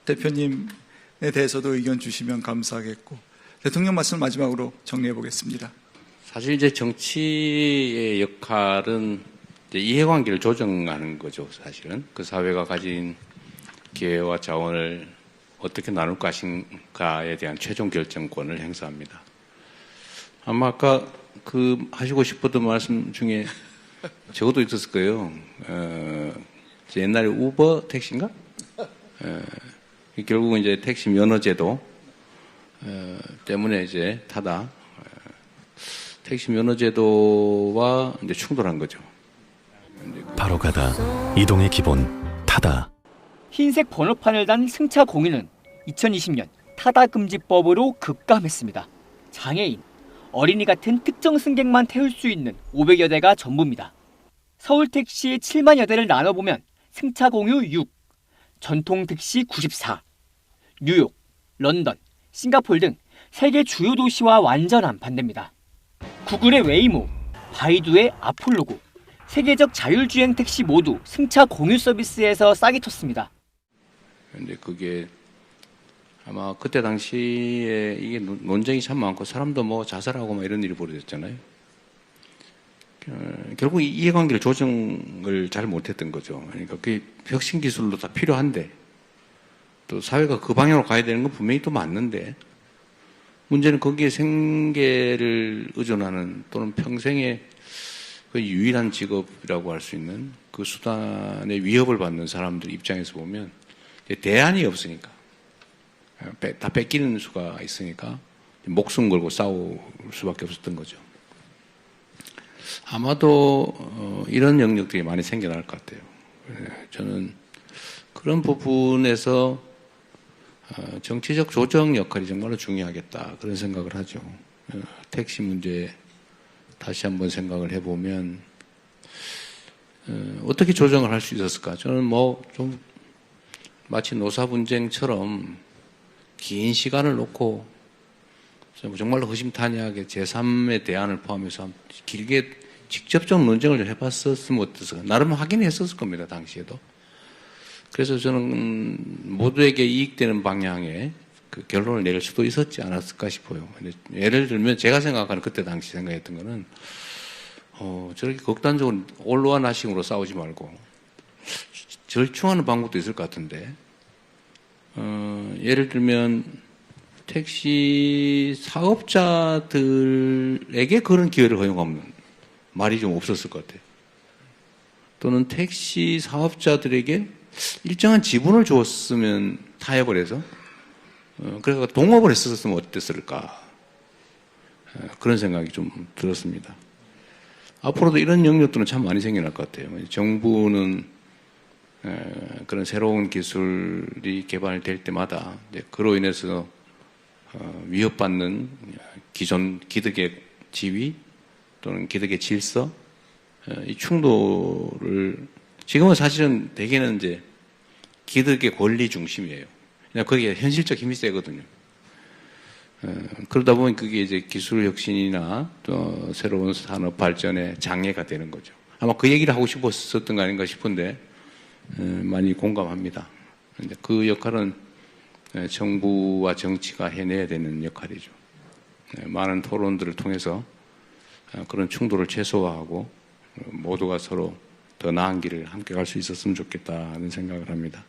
대표님에 대해서도 의견 주시면 감사하겠고, 대통령 말씀 마지막으로 정리해 보겠습니다. 사실 이제 정치의 역할은 이제 이해관계를 조정하는 거죠. 사실은 그 사회가 가진 기회와 자원을 어떻게 나눌 것인가에 대한 최종 결정권을 행사합니다. 아마 아까 그 하시고 싶었던 말씀 중에 적어도 있었을 거예요. 옛날에 우버 택시인가? 결국은 이제 택시 면허제도 때문에 이제 타다. 택시 면허제도와 이제 충돌한 거죠. 바로 가다. 이동의 기본 타다. 흰색 번호판을 단 승차 공유는 2020년 타다금지법으로 급감했습니다. 장애인, 어린이 같은 특정 승객만 태울 수 있는 500여 대가 전부입니다. 서울택시 7만여 대를 나눠보면 승차 공유 6, 전통 택시 94, 뉴욕, 런던, 싱가포르 등 세계 주요 도시와 완전한 반대입니다. 구글의 웨이모, 바이두의 아폴로고, 세계적 자율주행 택시 모두 승차 공유 서비스에서 싹이 텄습니다. 근데 그게 아마 그때 당시에 이게 논쟁이 참 많고 사람도 뭐 자살하고 막 이런 일이 벌어졌잖아요. 결국 이해관계를 조정을 잘 못했던 거죠. 그러니까 그게 혁신 기술로 다 필요한데 또 사회가 그 방향으로 가야 되는 건 분명히 또 맞는데 문제는 거기에 생계를 의존하는 또는 평생의 그 유일한 직업이라고 할 수 있는 그 수단의 위협을 받는 사람들 입장에서 보면 대안이 없으니까 다 뺏기는 수가 있으니까 목숨 걸고 싸울 수밖에 없었던 거죠. 아마도 이런 영역들이 많이 생겨날 것 같아요. 저는 그런 부분에서 정치적 조정 역할이 정말로 중요하겠다 그런 생각을 하죠. 택시 문제 다시 한번 생각을 해보면 어떻게 조정을 할 수 있었을까? 저는 뭐 좀 마치 노사 분쟁처럼 긴 시간을 놓고 정말로 허심탄회하게 제3의 대안을 포함해서 길게 직접적 논쟁을 좀 해봤었으면 어땠을까? 나름 확인했었을 겁니다, 당시에도. 그래서 저는 모두에게 이익되는 방향의 그 결론을 내릴 수도 있었지 않았을까 싶어요. 예를 들면 제가 생각하는 그때 당시 생각했던 거는 저렇게 극단적으로 올로아나싱으로 싸우지 말고 절충하는 방법도 있을 것 같은데 예를 들면 택시 사업자들에게 그런 기회를 허용하면 말이 좀 없었을 것 같아요. 또는 택시 사업자들에게 일정한 지분을 줬으면 타협을 해서 그래서 동업을 했었으면 어땠을까 그런 생각이 좀 들었습니다. 앞으로도 이런 영역들은 참 많이 생겨날 것 같아요. 정부는 그런 새로운 기술이 개발될 때마다 그로 인해서 위협받는 기존 기득의 지위 또는 기득의 질서 이 충돌을 지금은 사실은 대개는 이제 기득의 권리 중심이에요. 그냥 거기에 현실적 힘이 세거든요. 그러다 보면 그게 이제 기술 혁신이나 또 새로운 산업 발전의 장애가 되는 거죠. 아마 그 얘기를 하고 싶었었던 거 아닌가 싶은데 많이 공감합니다. 그 역할은 정부와 정치가 해내야 되는 역할이죠. 많은 토론들을 통해서 그런 충돌을 최소화하고 모두가 서로 더 나은 길을 함께 갈 수 있었으면 좋겠다는 생각을 합니다.